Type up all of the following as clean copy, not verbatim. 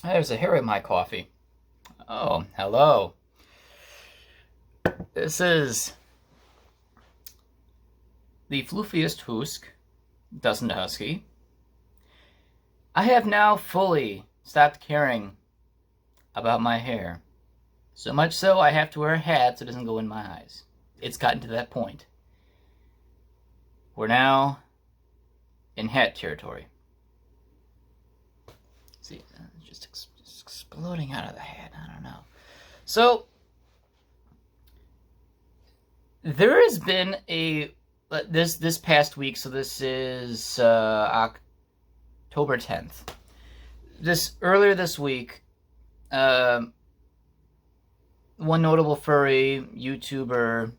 There's a hair in my coffee. Oh, hello. This is the floofiest Husk, Dustin DaHusky. I have now fully stopped caring about my hair. So much so I have to wear a hat so it doesn't go in my eyes. It's gotten to that point. We're now in hat territory. See, it's just exploding out of the hat. I don't know. So, there has been this past week, so this is October 10th. Earlier this week, one notable furry YouTuber,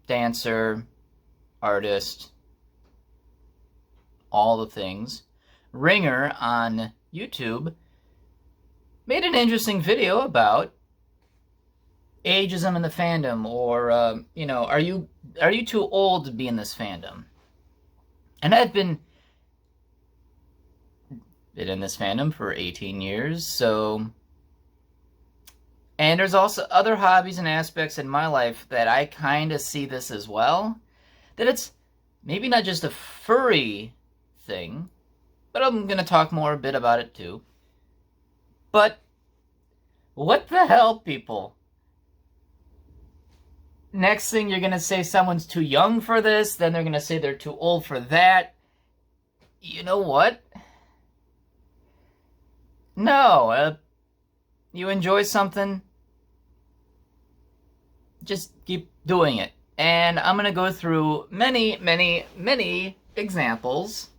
dancer, artist, all the things, Ringer on YouTube, made an interesting video about ageism in the fandom, or are you too old to be in this fandom? And I've been in this fandom for 18 years, so, and there's also other hobbies and aspects in my life that I kind of see this as well, that it's maybe not just a furry thing, but I'm going to talk more a bit about it too. But what the hell, people? Next thing you're going to say someone's too young for this, then they're going to say they're too old for that. You know what? No, you enjoy something, just keep doing it. And I'm going to go through many examples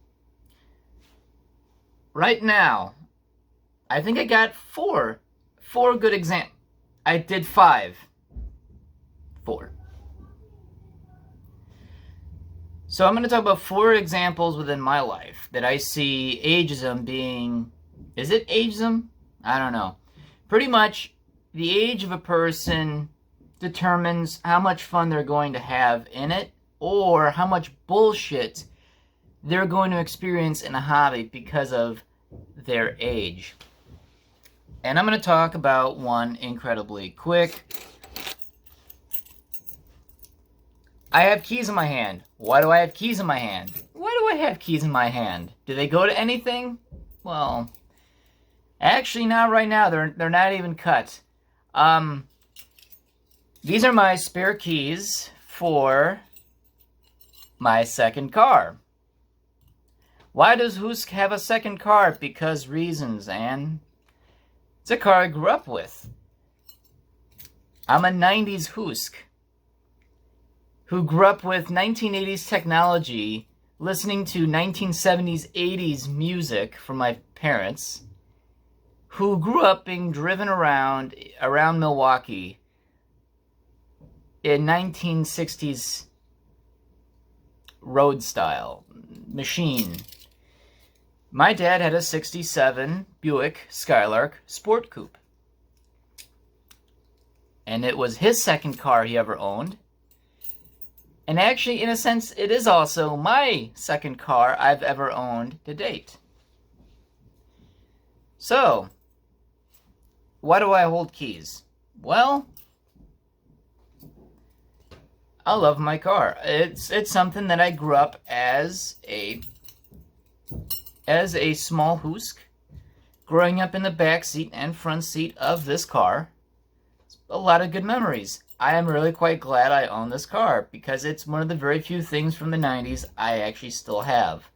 right now. I think I got four good examples. I did 5. 4. So I'm going to talk about 4 examples within my life that I see ageism being... Is it ageism? I don't know. Pretty much, the age of a person determines how much fun they're going to have in it, or how much bullshit they're going to experience in a hobby because of their age. And I'm going to talk about one incredibly quick. I have keys in my hand. Why do I have keys in my hand? Why do I have keys in my hand? Do they go to anything? Well, actually not right now. They're not even cut. These are my spare keys for my second car. Why does Husk have a second car? Because reasons, and it's a car I grew up with. I'm a 90s Husk who grew up with 1980s technology, listening to 1970s, 80s music from my parents, who grew up being driven around Milwaukee in 1960s road style machine. My dad had a 67 Buick Skylark Sport Coupe. And it was his second car he ever owned. And actually, in a sense, it is also my second car I've ever owned to date. So, why do I hold keys? Well, I love my car. It's something that I grew up as a small Husk, growing up in the back seat and front seat of this car. It's a lot of good memories. I am really quite glad I own this car, because it's one of the very few things from the 90s I actually still have.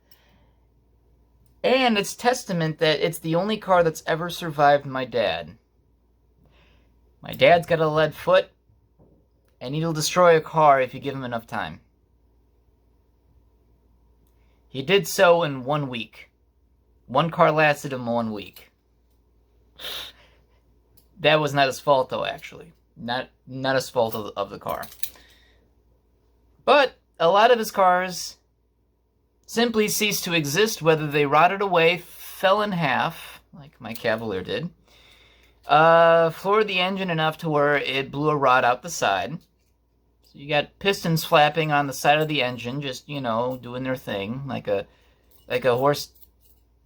And it's testament that it's the only car that's ever survived my dad. My dad's got a lead foot, and he'll destroy a car if you give him enough time. He did so in 1 week. One car lasted him 1 week. That was not his fault, though, actually. Not his fault of the car. But a lot of his cars simply ceased to exist, whether they rotted away, fell in half, like my Cavalier did, floored the engine enough to where it blew a rod out the side. So you got pistons flapping on the side of the engine, just, doing their thing, like a horse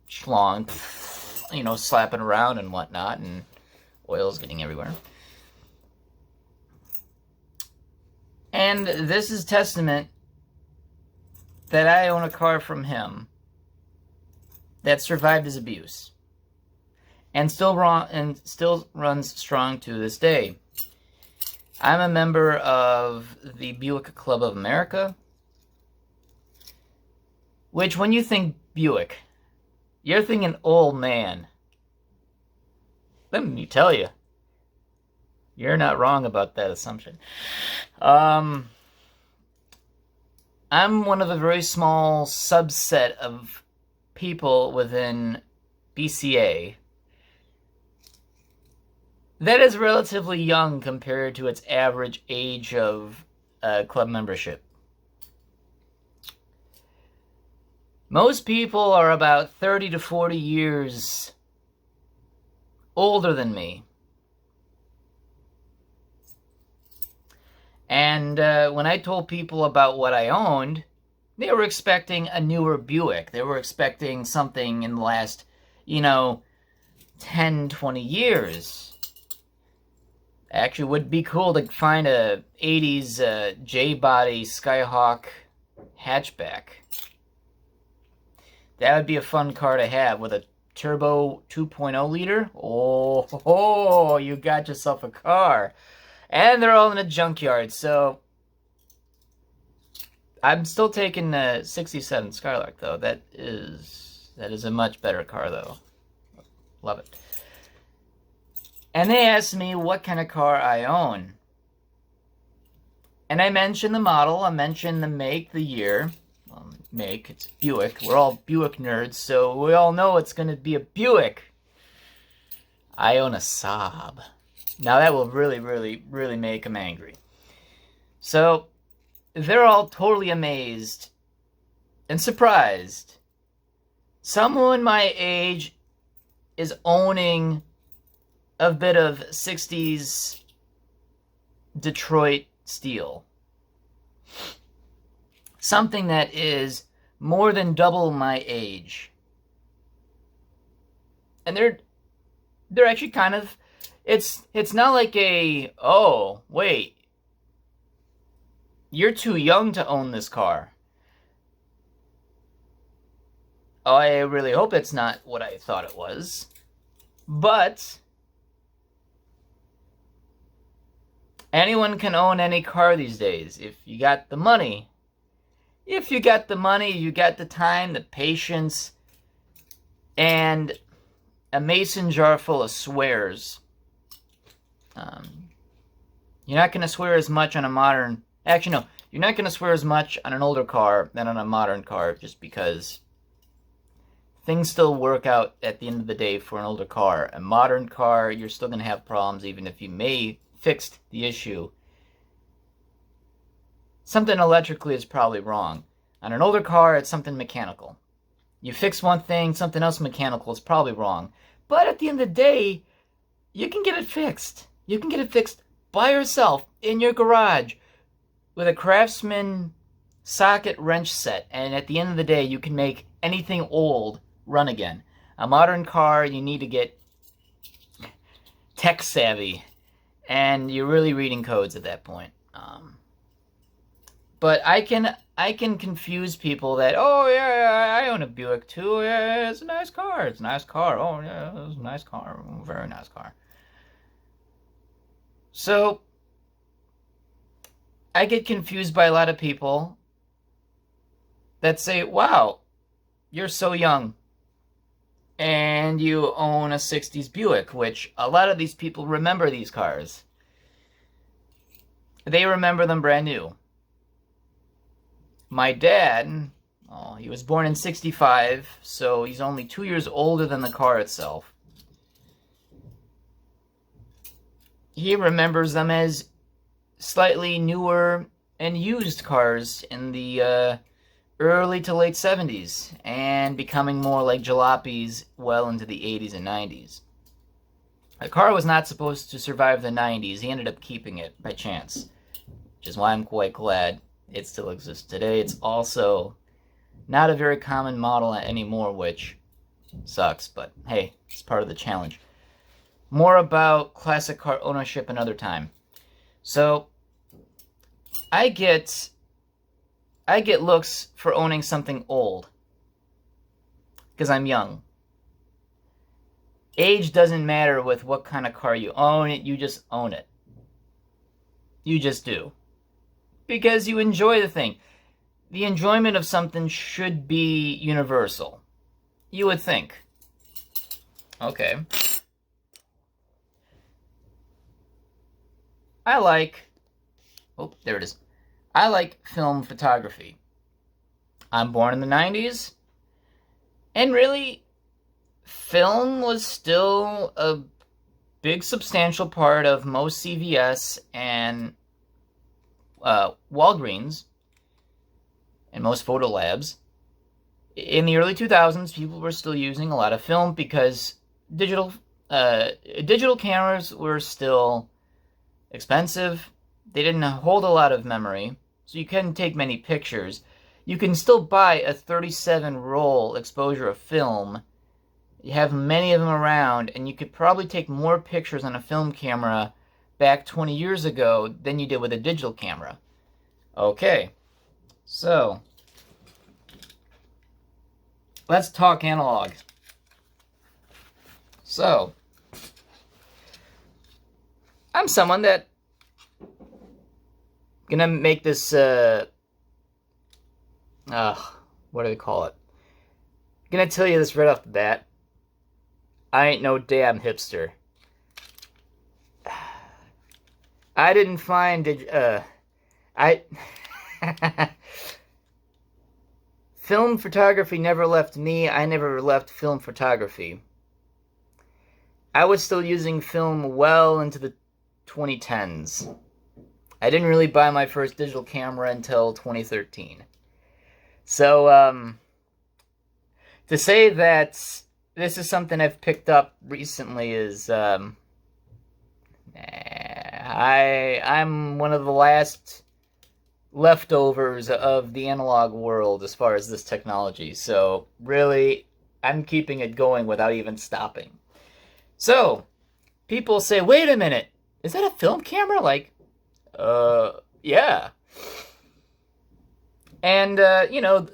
schlong. you know, slapping around and whatnot, and oil's getting everywhere. And this is testament that I own a car from him that survived his abuse and still runs strong to this day. I'm a member of the Buick Club of America, which when you think Buick, you're thinking old man. Let me tell you, you're not wrong about that assumption. I'm one of a very small subset of people within BCA that is relatively young compared to its average age of club membership. Most people are about 30 to 40 years older than me. And when I told people about what I owned, they were expecting a newer Buick. They were expecting something in the last, 10, 20 years. Actually, it would be cool to find a 80s J-body Skyhawk hatchback. That would be a fun car to have with a turbo 2.0 liter. Oh, you got yourself a car. And they're all in a junkyard, so I'm still taking the 67 Skylark, though. That is a much better car, though. Love it. And they asked me what kind of car I own. And I mentioned the model, I mentioned the make, the year. Well, make, it's Buick. We're all Buick nerds, so we all know it's going to be a Buick. I own a Saab. Now that will really, really, really make them angry. So, they're all totally amazed and surprised. Someone my age is owning a bit of 60s Detroit steel. Something that is more than double my age. And they're actually kind of... It's not like a, oh, wait, you're too young to own this car. Oh, I really hope it's not what I thought it was. But anyone can own any car these days if you got the money. If you got the money, you got the time, the patience, and a mason jar full of swears. You're not going to swear as much on a modern... Actually, no. You're not going to swear as much on an older car than on a modern car just because things still work out at the end of the day for an older car. A modern car, you're still going to have problems even if you may fix the issue. Something electrically is probably wrong. On an older car, it's something mechanical. You fix one thing, something else mechanical is probably wrong. But at the end of the day, you can get it fixed. You can get it fixed by yourself in your garage with a Craftsman socket wrench set. And at the end of the day, you can make anything old run again. A modern car, you need to get tech savvy. And you're really reading codes at that point. But I can confuse people that, oh yeah, I own a Buick too. Yeah, it's a nice car. It's a nice car. Oh yeah, it's a nice car. Very nice car. So, I get confused by a lot of people that say, wow, you're so young and you own a 60s Buick, which a lot of these people remember these cars. They remember them brand new. My dad, he was born in 65, so he's only 2 years older than the car itself. He remembers them as slightly newer and used cars in the early to late 70s and becoming more like jalopies well into the 80s and 90s. The car was not supposed to survive the 90s. He ended up keeping it by chance, which is why I'm quite glad it still exists today. It's also not a very common model anymore, which Sucks, but hey, it's part of the challenge. More about classic car ownership another time. So, I get looks for owning something old because I'm young. Age doesn't matter with what kind of car you own. You just own it. You just do. Because you enjoy the thing. The enjoyment of something should be universal. You would think. Okay. Oh, there it is. I like film photography. I'm born in the 90s. And really, film was still a big substantial part of most CVS and Walgreens and most photo labs. In the early 2000s, people were still using a lot of film because digital cameras were still expensive. They didn't hold a lot of memory, so you couldn't take many pictures. You can still buy a 37-roll exposure of film. You have many of them around, and you could probably take more pictures on a film camera back 20 years ago than you did with a digital camera. Okay, so let's talk analog. So, I'm someone that gonna make this, what do they call it? Gonna tell you this right off the bat. I ain't no damn hipster. I didn't find film photography never left me. I never left film photography. I was still using film well into the 2010s. I didn't really buy my first digital camera until 2013. So, to say that this is something I've picked up recently is, I'm one of the last leftovers of the analog world as far as this technology. So, really, I'm keeping it going without even stopping. So, people say, wait a minute, is that a film camera? Like, yeah. And,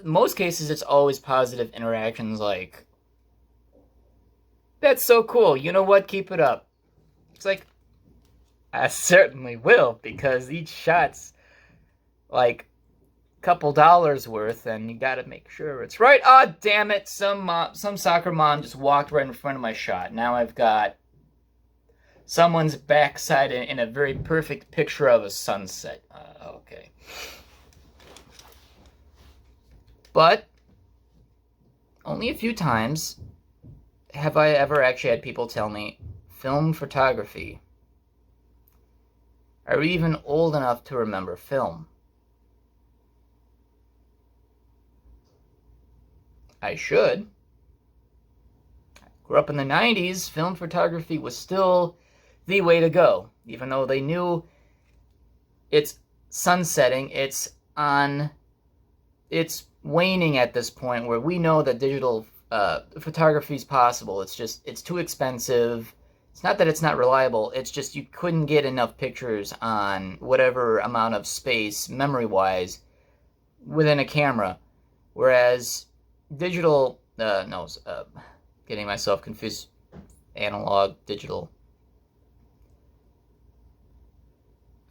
most cases it's always positive interactions like, that's so cool, you know what, keep it up. It's like, I certainly will, because each shot's like a couple dollars worth, and you gotta make sure it's right. Oh, damn it, some soccer mom just walked right in front of my shot. Now I've got someone's backside in a very perfect picture of a sunset. Okay. But only a few times have I ever actually had people tell me, film photography. Are you even old enough to remember film? I should. I grew up in the 90s. Film photography was still the way to go. Even though they knew it's sunsetting, it's waning at this point where we know that digital photography is possible. It's too expensive. It's not that it's not reliable. It's just you couldn't get enough pictures on whatever amount of space, memory-wise, within a camera. Whereas digital, getting myself confused, analog, digital.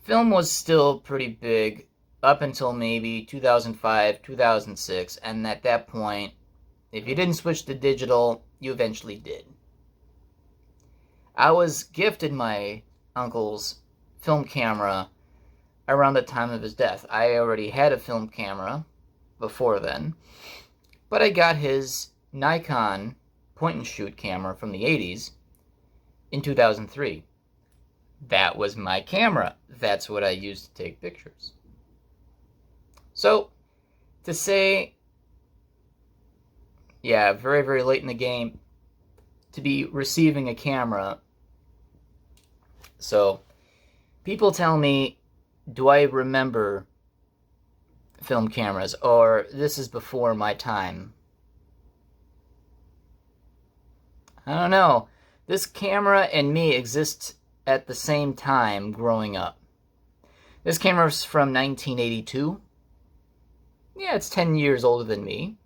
Film was still pretty big up until maybe 2005, 2006, and at that point, if you didn't switch to digital, you eventually did. I was gifted my uncle's film camera around the time of his death. I already had a film camera before then, but I got his Nikon point-and-shoot camera from the 80s in 2003. That was my camera. That's what I used to take pictures. So, to say, yeah, very, very late in the game to be receiving a camera. So, people tell me, do I remember film cameras, or this is before my time? I don't know. This camera and me exist at the same time growing up. This camera's from 1982. Yeah, it's 10 years older than me.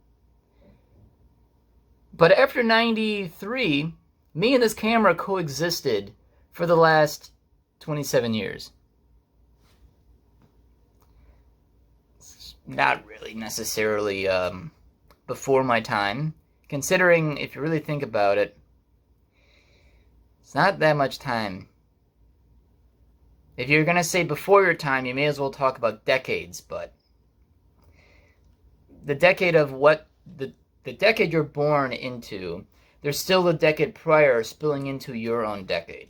But after 93, me and this camera coexisted for the last 27 years. It's not really necessarily before my time, considering if you really think about it, it's not that much time. If you're going to say before your time, you may as well talk about decades, but the decade of what the decade you're born into, there's still a decade prior spilling into your own decade.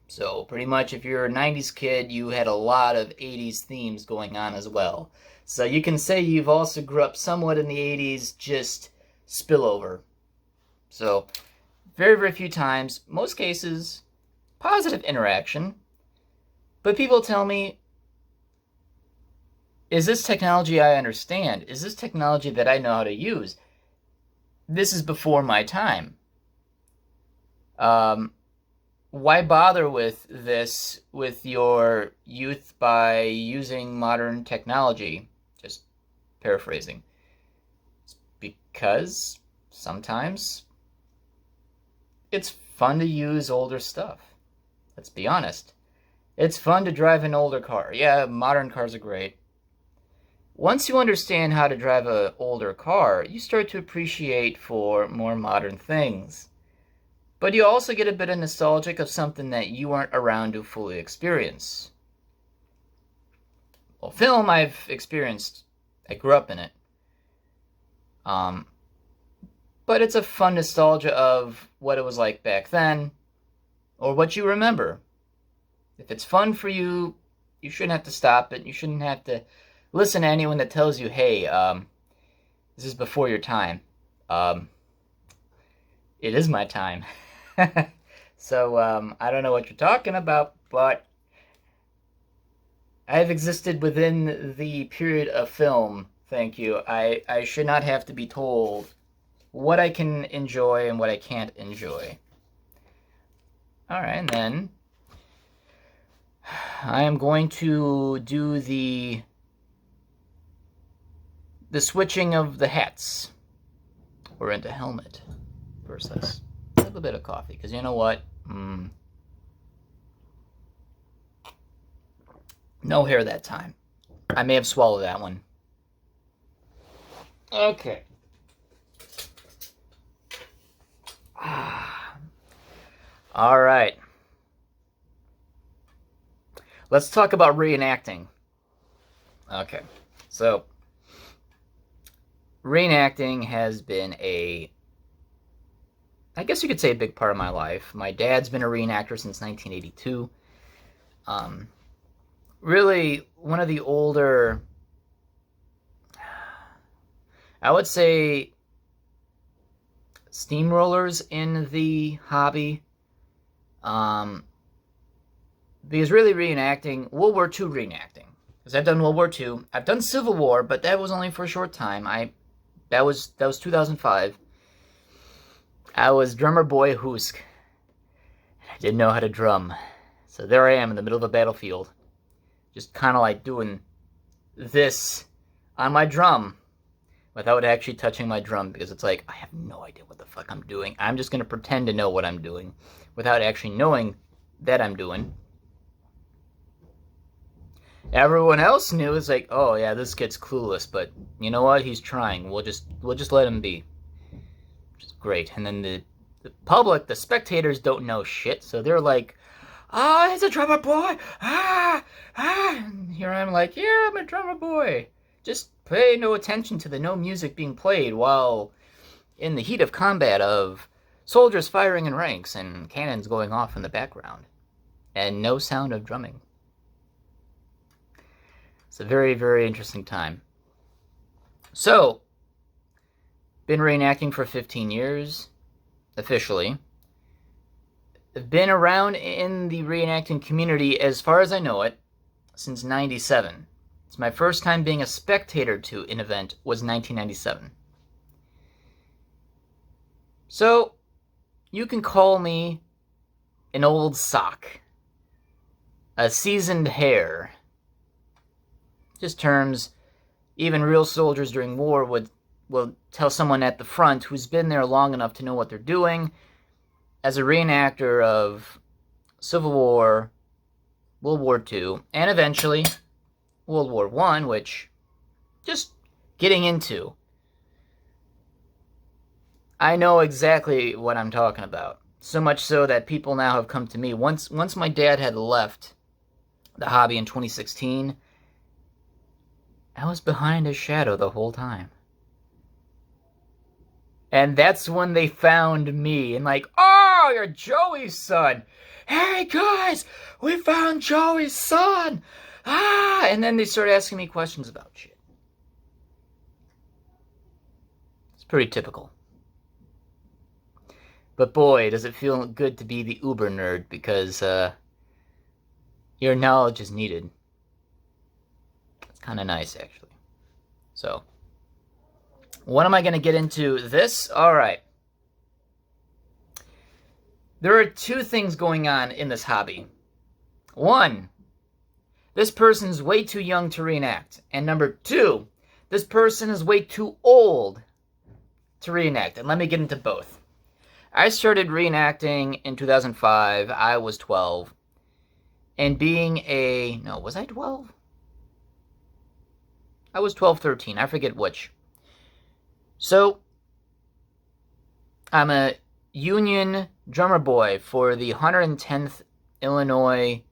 So pretty much if you're a 90s kid, you had a lot of 80s themes going on as well. So you can say you've also grew up somewhat in the 80s, just spillover. So very, very few times, most cases, positive interaction. But people tell me, is this technology I understand? Is this technology that I know how to use? This is before my time. Why bother with this with your youth by using modern technology? Just paraphrasing. It's because sometimes it's fun to use older stuff. Let's be honest. It's fun to drive an older car. Yeah, modern cars are great. Once you understand how to drive an older car, you start to appreciate for more modern things. But you also get a bit of nostalgic of something that you weren't around to fully experience. Well, film I've experienced. I grew up in it. But it's a fun nostalgia of what it was like back then, or what you remember. If it's fun for you, you shouldn't have to stop it. You shouldn't have to listen to anyone that tells you, hey, this is before your time. It is my time. So, I don't know what you're talking about, but I have existed within the period of film, thank you. I should not have to be told what I can enjoy and what I can't enjoy. Alright, and then I am going to do the switching of the hats. We're into helmet versus a little bit of coffee, because you know what? No hair that time. I may have swallowed that one. Okay. All right. Let's talk about reenacting. Okay. So, reenacting has been I guess you could say a big part of my life. My dad's been a reenactor since 1982. Really, one of the older, I would say, steamrollers in the hobby. Because really reenacting, World War II reenacting. Because I've done World War II. I've done Civil War, but that was only for a short time. That was 2005. I was drummer boy DaHusky. I didn't know how to drum. So there I am in the middle of a battlefield. Just kind of like doing this on my drum without actually touching my drum, because it's like, I have no idea what the fuck I'm doing. I'm just going to pretend to know what I'm doing without actually knowing that I'm doing. Everyone else knew. It's like, oh yeah, this kid's clueless, but you know what? He's trying. We'll just let him be. Which is great. And then the public, the spectators don't know shit, so they're like, ah, he's a drummer boy. And here I'm like, yeah, I'm a drummer boy. Just pay no attention to the no music being played while in the heat of combat of soldiers firing in ranks and cannons going off in the background. And no sound of drumming. It's a very, very interesting time. So, been reenacting for 15 years, officially. I've been around in the reenacting community, as far as I know it, since 97. It's my first time being a spectator to an event was 1997. So, you can call me an old sock, a seasoned hare. Just terms even real soldiers during war will tell someone at the front who's been there long enough to know what they're doing. As a reenactor of Civil War, World War II, and eventually World War I, which just getting into, I know exactly what I'm talking about. So much so that people now have come to me. Once my dad had left the hobby in 2016, I was behind his shadow the whole time. And that's when they found me. And like, oh, you're Joey's son. Hey, guys, we found Joey's son. And then they started asking me questions about shit. It's pretty typical. But boy, does it feel good to be the uber nerd, because your knowledge is needed. It's kind of nice, actually. So, when am I going to get into this? All right. There are two things going on in this hobby. One, this person's way too young to reenact. And number two, this person is way too old to reenact. And let me get into both. I started reenacting in 2005. I was 12. And being a... No, was I 12? I was 12, 13. I forget which. So, I'm a Union drummer boy for the 110th Illinois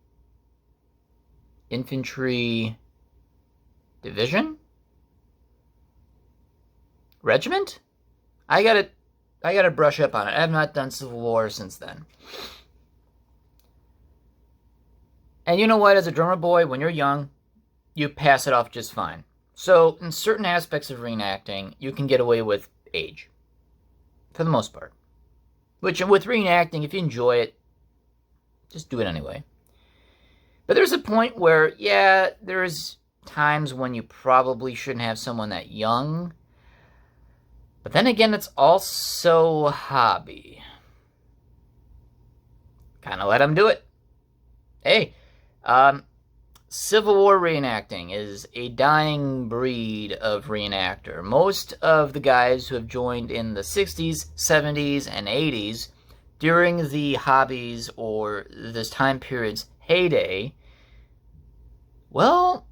Infantry Division? Regiment? I gotta brush up on it. I have not done Civil War since then. And you know what? As a drummer boy, when you're young, you pass it off just fine. So, in certain aspects of reenacting, you can get away with age. For the most part. Which, with reenacting, if you enjoy it, just do it anyway. But there's a point where, yeah, there's times when you probably shouldn't have someone that young. But then again, it's also a hobby. Kind of let them do it. Hey, Civil War reenacting is a dying breed of reenactor. Most of the guys who have joined in the 60s, 70s, and 80s during the hobbies or this time period's heyday, well,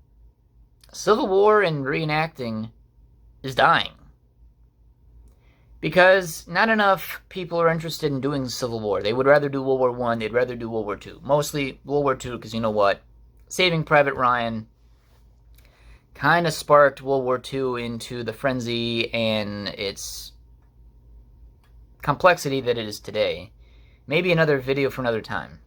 Civil War and reenacting is dying. Because not enough people are interested in doing Civil War. They would rather do World War I, they'd rather do World War II. Mostly World War II, because you know what? Saving Private Ryan kind of sparked World War II into the frenzy and its complexity that it is today. Maybe another video for another time.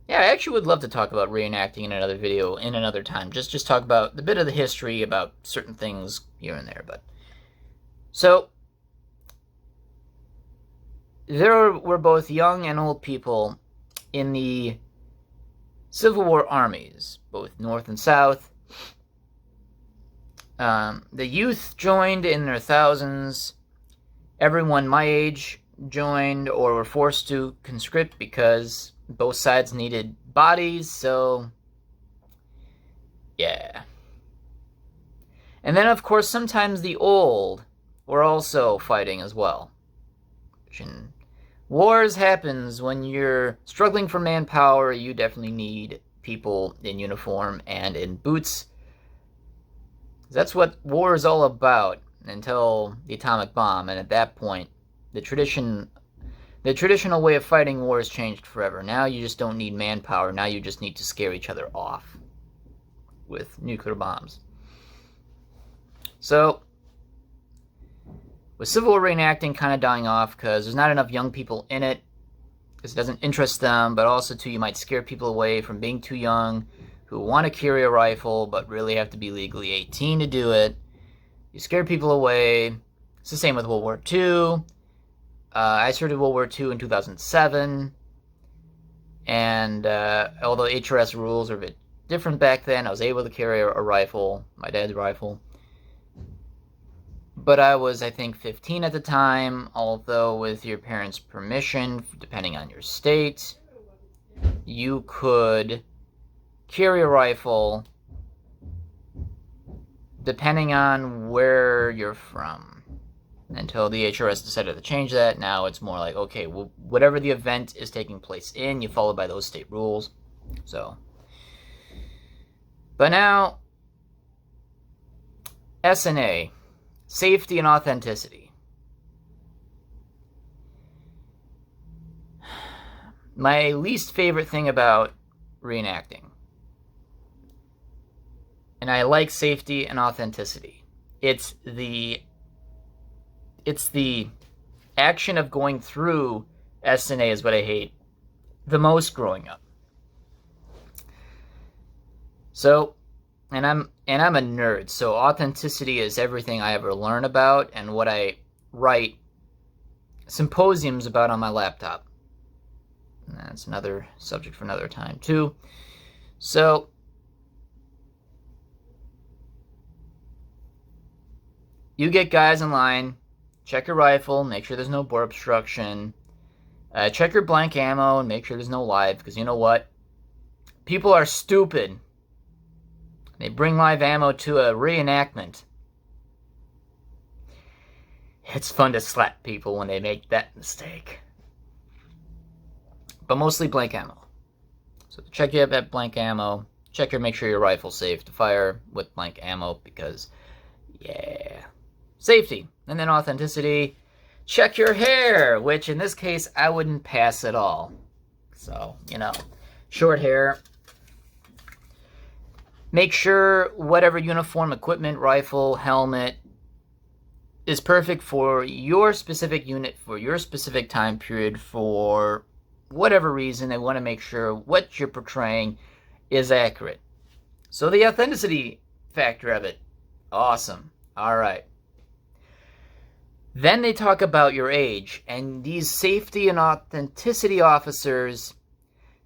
Yeah, I actually would love to talk about reenacting in another video in another time. Just talk about the bit of the history about certain things here and there. But so, there were both young and old people in the Civil War armies, both North and South. The youth joined in their thousands. Everyone my age joined or were forced to conscript because both sides needed bodies, so yeah. And then, of course, sometimes the old were also fighting as well. And wars happens when you're struggling for manpower. You definitely need people in uniform and in boots. That's what war is all about until the atomic bomb. And at that point, the traditional way of fighting war has changed forever. Now you just don't need manpower. Now you just need to scare each other off with nuclear bombs. So, with Civil War reenacting kind of dying off because there's not enough young people in it, because it doesn't interest them, but also, too, you might scare people away from being too young, who want to carry a rifle, but really have to be legally 18 to do it. You scare people away. It's the same with World War II. I started World War II in 2007, and although HRS rules are a bit different back then, I was able to carry a rifle, my dad's rifle. But I was, I think, 15 at the time, although with your parents' permission, depending on your state, you could carry a rifle depending on where you're from. Until the HRS decided to change that, now it's more like, okay, well, whatever the event is taking place in, you follow by those state rules. So, but now, S&A, safety and authenticity. My least favorite thing about reenacting. And I like safety and authenticity. It's the action of going through S&A is what I hate the most growing up. So, and I'm a nerd, so authenticity is everything I ever learn about and what I write symposiums about on my laptop. And that's another subject for another time too. So, you get guys in line, check your rifle, make sure there's no bore obstruction, check your blank ammo and make sure there's no live, because you know what? People are stupid. They bring live ammo to a reenactment. It's fun to slap people when they make that mistake. But mostly blank ammo. So check you have that blank ammo. Make sure your rifle's safe to fire with blank ammo because, yeah. Safety. And then authenticity. Check your hair, which in this case I wouldn't pass at all. So, short hair. Make sure whatever uniform, equipment, rifle, helmet is perfect for your specific unit, for your specific time period, for whatever reason. They want to make sure what you're portraying is accurate. So the authenticity factor of it, awesome. All right. Then they talk about your age, and these safety and authenticity officers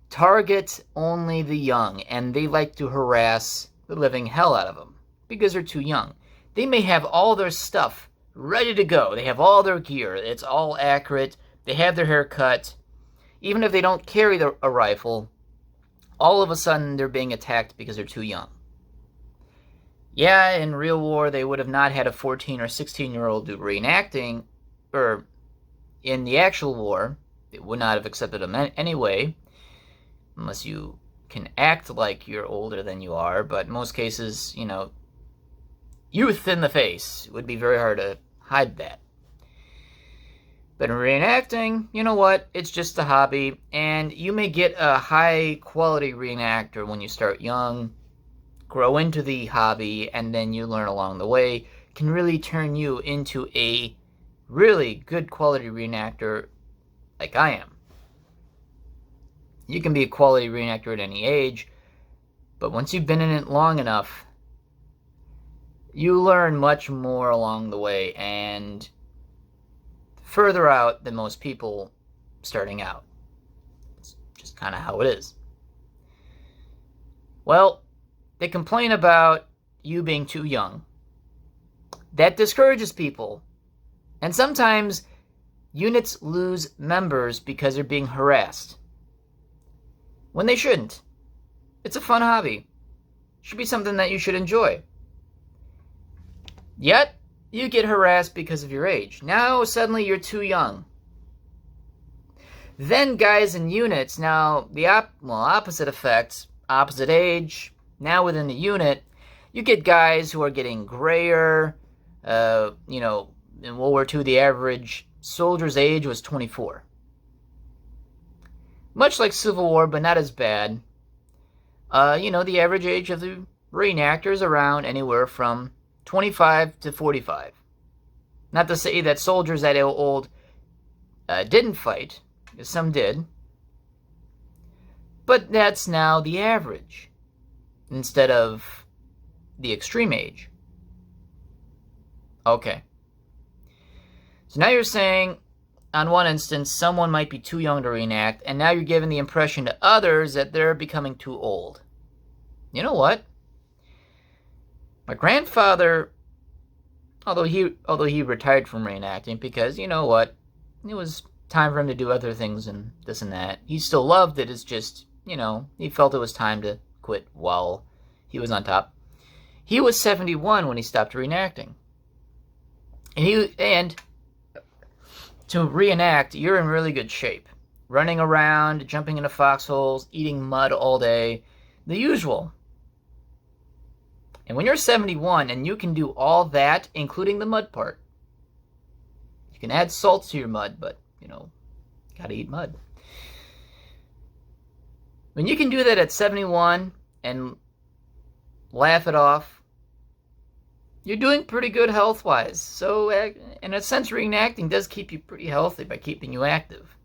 target only the young, and they like to harass the living hell out of them because they're too young. They may have all their stuff ready to go. They have all their gear. It's all accurate. They have their hair cut. Even if they don't carry a rifle, all of a sudden they're being attacked because they're too young. Yeah, in real war, they would have not had a 14 or 16-year-old do reenacting, or in the actual war, they would not have accepted them anyway, unless you can act like you're older than you are, but in most cases, youth in the face, it would be very hard to hide that. But in reenacting, you know what, it's just a hobby, and you may get a high-quality reenactor when you start young, grow into the hobby, and then you learn along the way, can really turn you into a really good quality reenactor like I am. You can be a quality reenactor at any age, but once you've been in it long enough, you learn much more along the way and further out than most people starting out. It's just kind of how it is. Well, they complain about you being too young. That discourages people. And sometimes units lose members because they're being harassed. When they shouldn't. It's a fun hobby. Should be something that you should enjoy. Yet, you get harassed because of your age. Now, suddenly you're too young. Then guys in units, now the opposite effects, opposite age. Now within the unit, you get guys who are getting grayer. In World War II, the average soldier's age was 24. Much like Civil War, but not as bad. The average age of the reenactor is around anywhere from 25 to 45. Not to say that soldiers that old didn't fight, because some did. But that's now the average, instead of the extreme age. Okay. So now you're saying, on one instance, someone might be too young to reenact, and now you're giving the impression to others that they're becoming too old. You know what? My grandfather, Although he retired from reenacting because, you know what, it was time for him to do other things and this and that. He still loved it. It's just, you know, he felt it was time to quit while he was on top. He was 71 when he stopped reenacting. And to reenact, you're in really good shape. Running around, jumping into foxholes, eating mud all day, the usual. And when you're 71 and you can do all that, including the mud part, you can add salt to your mud, but, you know, gotta eat mud. When you can do that at 71 and laugh it off, you're doing pretty good health-wise. So, in a sense, reenacting does keep you pretty healthy by keeping you active.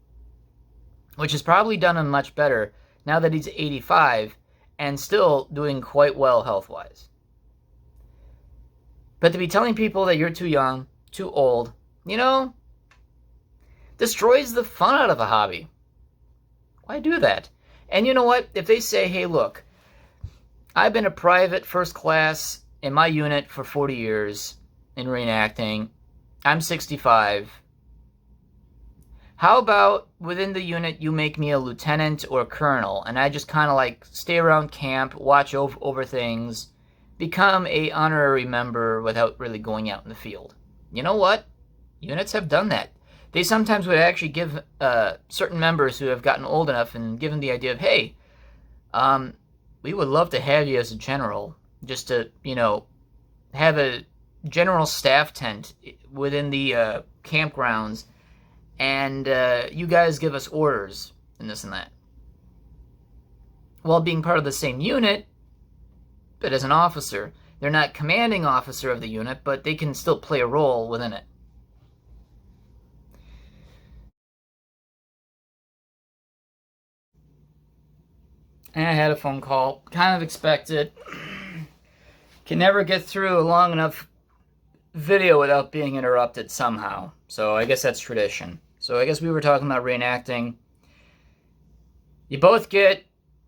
Which has probably done him much better now that he's 85 and still doing quite well health-wise. But to be telling people that you're too young, too old, you know, destroys the fun out of a hobby. Why do that? And you know what? If they say, hey, look, I've been a private first class in my unit for 40 years in reenacting. I'm 65. How about within the unit you make me a lieutenant or a colonel, and I just kind of like stay around camp, watch over things, become a honorary member without really going out in the field. You know what? Units have done that. They sometimes would actually give certain members who have gotten old enough and give them the idea of, hey, we would love to have you as a general, just to, you know, have a general staff tent within the campgrounds, and you guys give us orders and this and that. While being part of the same unit, but as an officer. They're not commanding officer of the unit, but they can still play a role within it. And I had a phone call. Kind of expected. Can never get through a long enough video without being interrupted somehow. So I guess that's tradition. So I guess we were talking about reenacting. You both get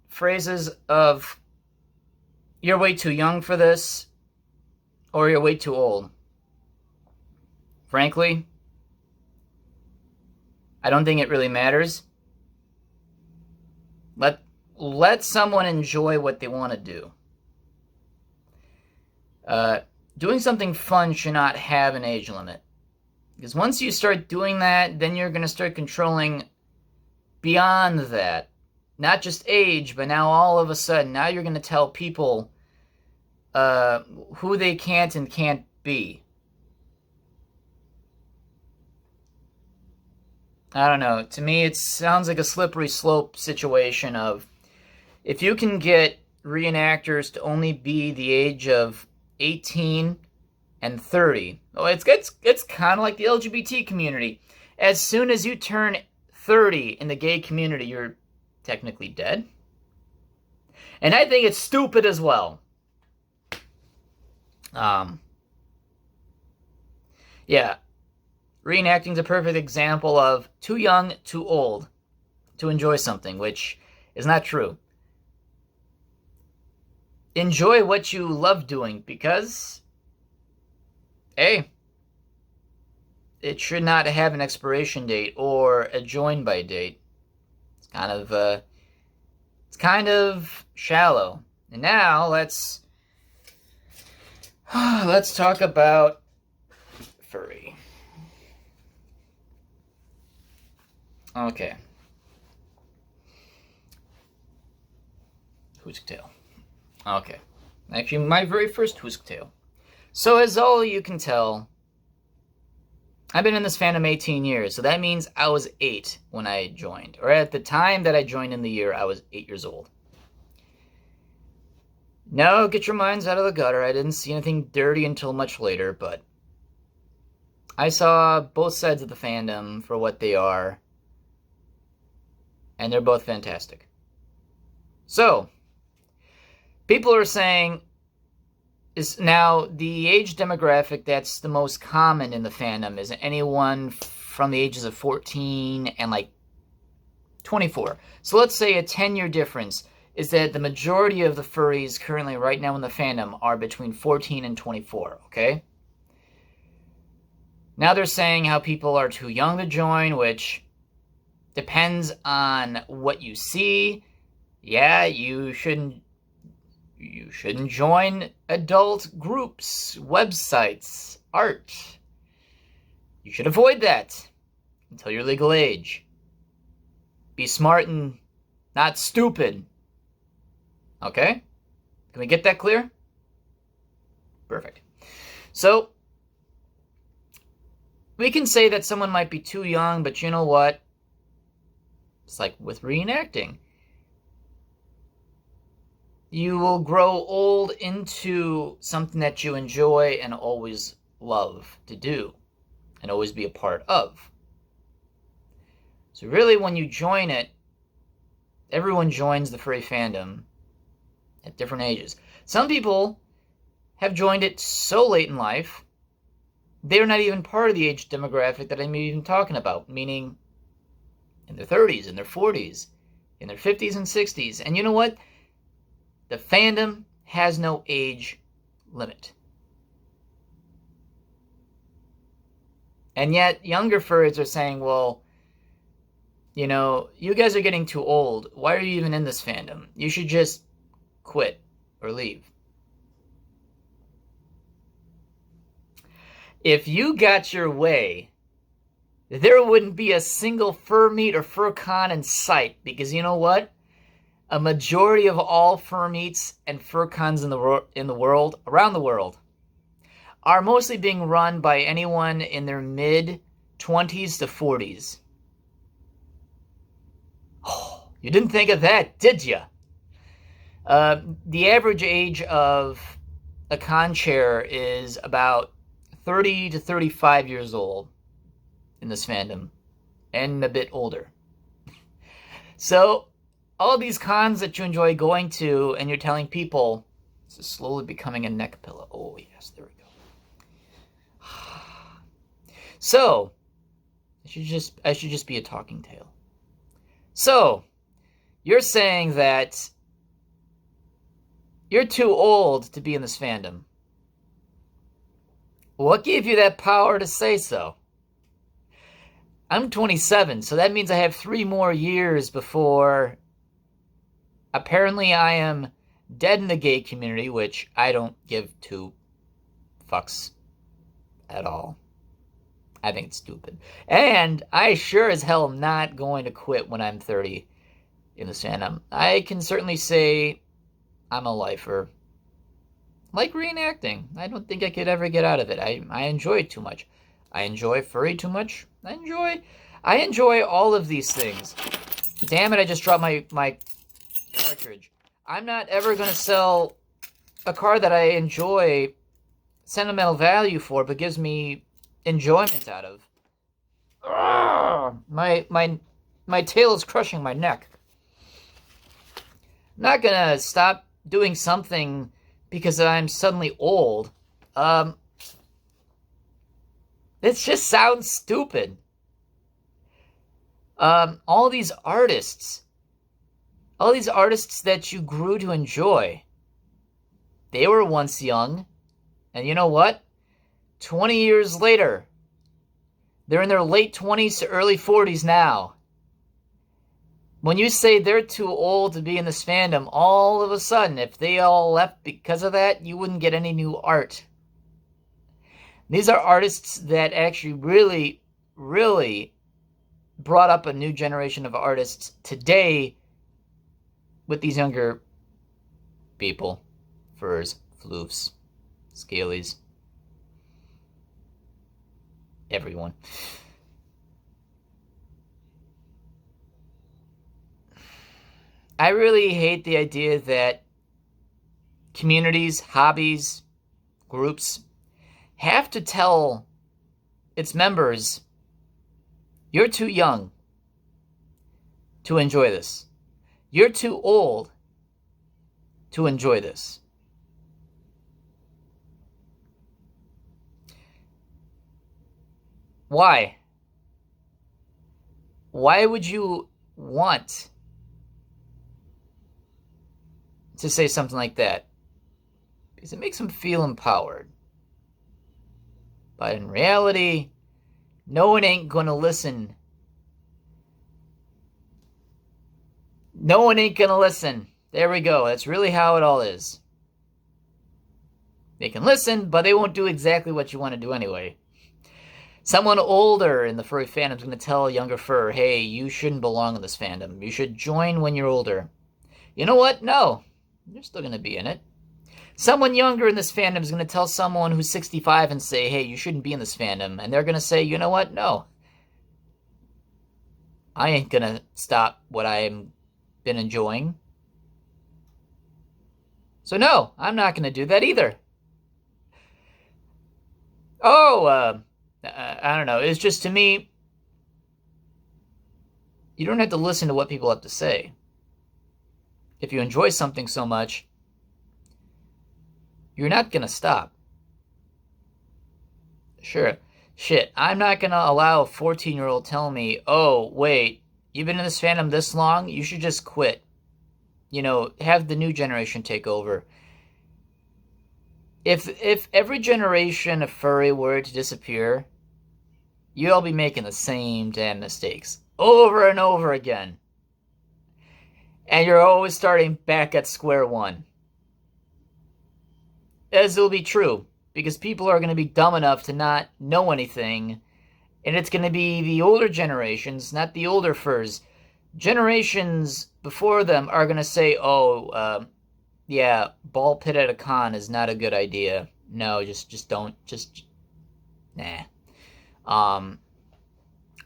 phrases of, you're way too young for this, or you're way too old. Frankly, I don't think it really matters. Let someone enjoy what they want to do. Doing something fun should not have an age limit. Because once you start doing that, then you're going to start controlling beyond that. Not just age, but now all of a sudden, now you're going to tell people who they can't and can't be. I don't know. To me, it sounds like a slippery slope situation of, if you can get reenactors to only be the age of 18 and 30. Oh, it's kind of like the LGBT community. As soon as you turn 30 in the gay community, you're technically dead. And I think it's stupid as well. Yeah. Reenacting's a perfect example of too young, too old to enjoy something, which is not true. Enjoy what you love doing, because, hey, it should not have an expiration date or a join by date. It's kind of shallow. And now let's talk about furry. Okay. Who's tail? Okay. Actually, my very first Husk tale. So, as all you can tell, I've been in this fandom 18 years, so that means I was 8 when I joined. Or at the time that I joined in the year, I was 8 years old. No, get your minds out of the gutter. I didn't see anything dirty until much later, but I saw both sides of the fandom for what they are, and they're both fantastic. So, people are saying is now the age demographic that's the most common in the fandom is anyone from the ages of 14 and like 24. So let's say a 10-year difference is that the majority of the furries currently right now in the fandom are between 14 and 24, okay? Now they're saying how people are too young to join, which depends on what you see. Yeah, you shouldn't join adult groups, websites, art. You should avoid that until you're legal age. Be smart and not stupid. Okay? Can we get that clear? Perfect. So, we can say that someone might be too young, but you know what? It's like with reenacting. You will grow old into something that you enjoy and always love to do and always be a part of. So really, when you join it, everyone joins the furry fandom at different ages. Some people have joined it so late in life, they're not even part of the age demographic that I'm even talking about, meaning in their 30s, in their 40s, in their 50s and 60s. And you know what? The fandom has no age limit. And yet, younger furries are saying, well, you know, you guys are getting too old. Why are you even in this fandom? You should just quit or leave. If you got your way, there wouldn't be a single fur meet or fur con in sight, because you know what? A majority of all fur meets and fur cons in the world, around the world, are mostly being run by anyone in their mid-20s to 40s. Oh, you didn't think of that, did you? The average age of a con chair is about 30 to 35 years old in this fandom, and a bit older. So, all these cons that you enjoy going to, and you're telling people, this is slowly becoming a neck pillow. Oh, yes, there we go. So, I should just be a talking tale. So, you're saying that you're too old to be in this fandom. What gave you that power to say so? I'm 27, so that means I have 3 more years before apparently I am dead in the gay community, which I don't give 2 fucks at all. I think it's stupid. And I sure as hell am not going to quit when I'm 30 in this fandom. I can certainly say I'm a lifer. Like reenacting. I don't think I could ever get out of it. I enjoy it too much. I enjoy furry too much. I enjoy all of these things. Damn it, I just dropped my cartridge. I'm not ever going to sell a car that I enjoy sentimental value for, but gives me enjoyment out of. My tail is crushing my neck. I'm not going to stop doing something because I'm suddenly old. It just sounds stupid. All these artists that you grew to enjoy, they were once young, and you know what? 20 years later, they're in their late 20s to early 40s now. When you say they're too old to be in this fandom, all of a sudden, if they all left because of that, you wouldn't get any new art. These are artists that actually really, really brought up a new generation of artists today with these younger people. Furs, floofs, scalies, everyone. I really hate the idea that communities, hobbies, groups have to tell its members, you're too young to enjoy this. You're too old to enjoy this. Why? Why would you want to say something like that? Because it makes them feel empowered. But in reality, No one ain't gonna listen. No one ain't gonna listen. There we go. That's really how it all is. They can listen, but they won't do exactly what you want to do anyway. Someone older in the furry fandom is going to tell a younger fur, hey, you shouldn't belong in this fandom. You should join when you're older. You know what? No. You're still going to be in it. Someone younger in this fandom is going to tell someone who's 65 and say, hey, you shouldn't be in this fandom. And they're going to say, you know what? No. I ain't going to stop what I've been enjoying. So no, I'm not going to do that either. Oh, I don't know. It's just, to me, you don't have to listen to what people have to say. If you enjoy something so much, you're not going to stop. Sure. Shit, I'm not going to allow a 14-year-old tell me, oh, wait, you've been in this fandom this long? You should just quit. You know, have the new generation take over. If every generation of furry were to disappear, you'd all be making the same damn mistakes over and over again. And you're always starting back at square one. As it'll be true, because people are going to be dumb enough to not know anything, and it's going to be the older generations, not the older furs. Generations before them are going to say, oh, yeah, ball pit at a con is not a good idea. No, just don't, nah.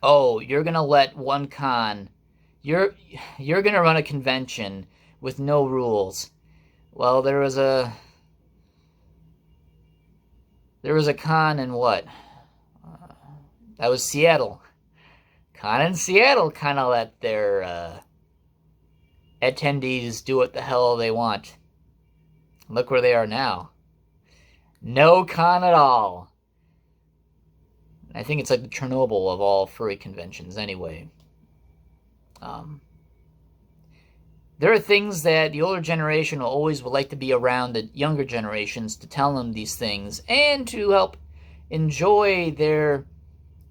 Oh, you're going to let one con, you're going to run a convention with no rules. Well, there was a con in what? That was Seattle. Con in Seattle kind of let their attendees do what the hell they want. Look where they are now. No con at all. I think it's like the Chernobyl of all furry conventions anyway. There are things that the older generation will always would like to be around the younger generations to tell them these things and to help enjoy their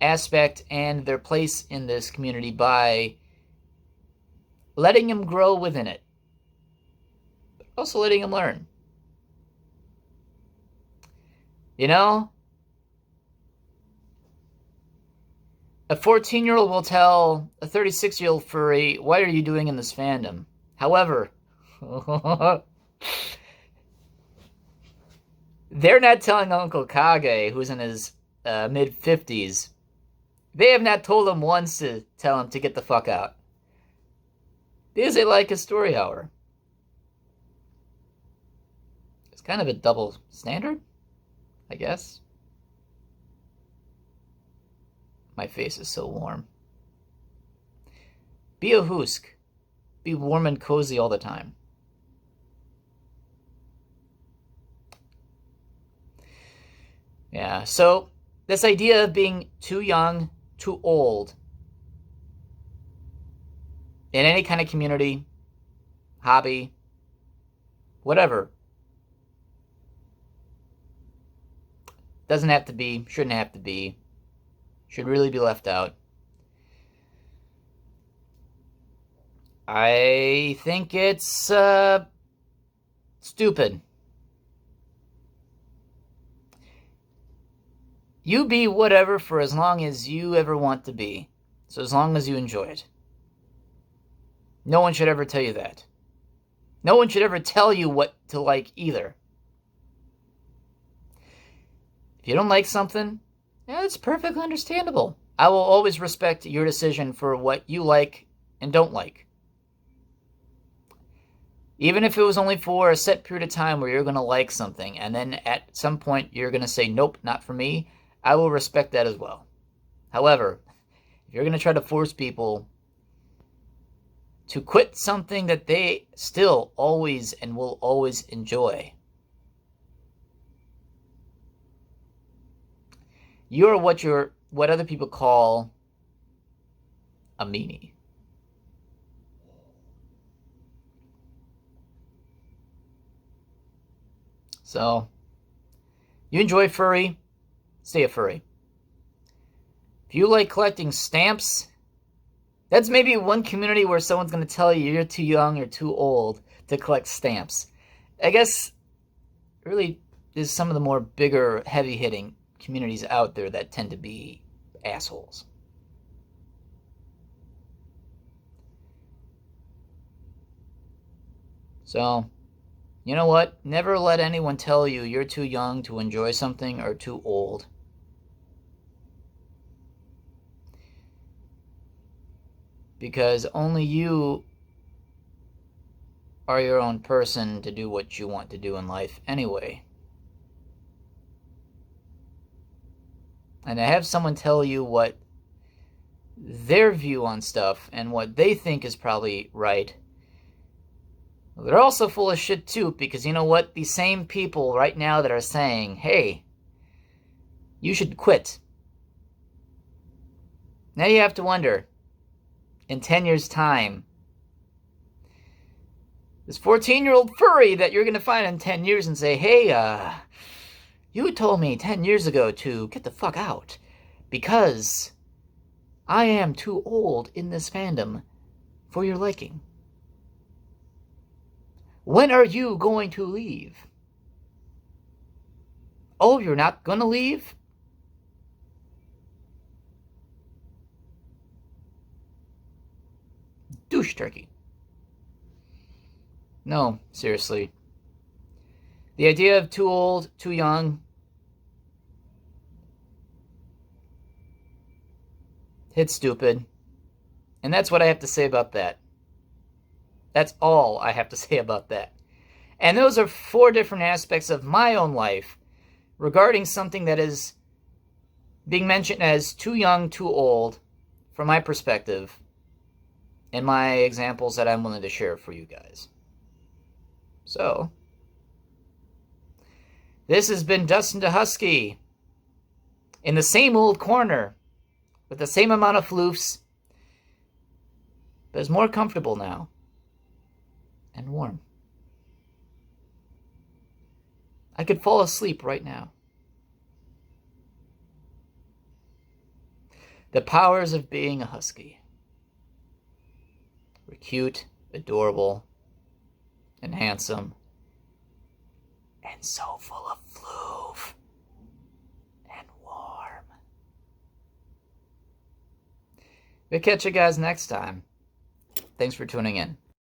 aspect and their place in this community by letting them grow within it, but also letting them learn. You know, a 14-year-old will tell a 36-year-old furry, what are you doing in this fandom? However, they're not telling Uncle Kage, who's in his mid-50s. They have not told him once to tell him to get the fuck out. Because they like his story hour. It's kind of a double standard, I guess. My face is so warm. Be a DaHusky. Be warm and cozy all the time. Yeah, so this idea of being too young, too old, in any kind of community, hobby, whatever, doesn't have to be, shouldn't have to be, should really be left out. I think it's stupid. You be whatever for as long as you ever want to be. So as long as you enjoy it. No one should ever tell you that. No one should ever tell you what to like either. If you don't like something, yeah, it's perfectly understandable. I will always respect your decision for what you like and don't like. Even if it was only for a set period of time where you're going to like something, and then at some point you're going to say, nope, not for me, I will respect that as well. However, if you're going to try to force people to quit something that they still always and will always enjoy, you're what other people call a meanie. So, you enjoy furry, stay a furry. If you like collecting stamps, that's maybe one community where someone's going to tell you you're too young or too old to collect stamps. I guess really there's some of the more bigger, heavy-hitting communities out there that tend to be assholes. So, you know what? Never let anyone tell you you're too young to enjoy something or too old. Because only you are your own person to do what you want to do in life anyway. And to have someone tell you what their view on stuff and what they think is probably right, well, they're also full of shit too, because you know what? These same people right now that are saying, hey, you should quit. Now you have to wonder, in 10 years' time, this 14-year-old furry that you're going to find in 10 years and say, hey, you told me 10 years ago to get the fuck out because I am too old in this fandom for your liking. When are you going to leave? Oh, you're not going to leave? Douche turkey. No, seriously. The idea of too old, too young, it's stupid. And that's what I have to say about that. That's all I have to say about that. And those are 4 different aspects of my own life regarding something that is being mentioned as too young, too old, from my perspective, and my examples that I'm willing to share for you guys. So, this has been Dustin DaHusky in the same old corner with the same amount of floofs, but it's more comfortable now and warm. I could fall asleep right now. The powers of being a husky. We're cute, adorable, and handsome, and so full of floof and warm. We'll catch you guys next time. Thanks for tuning in.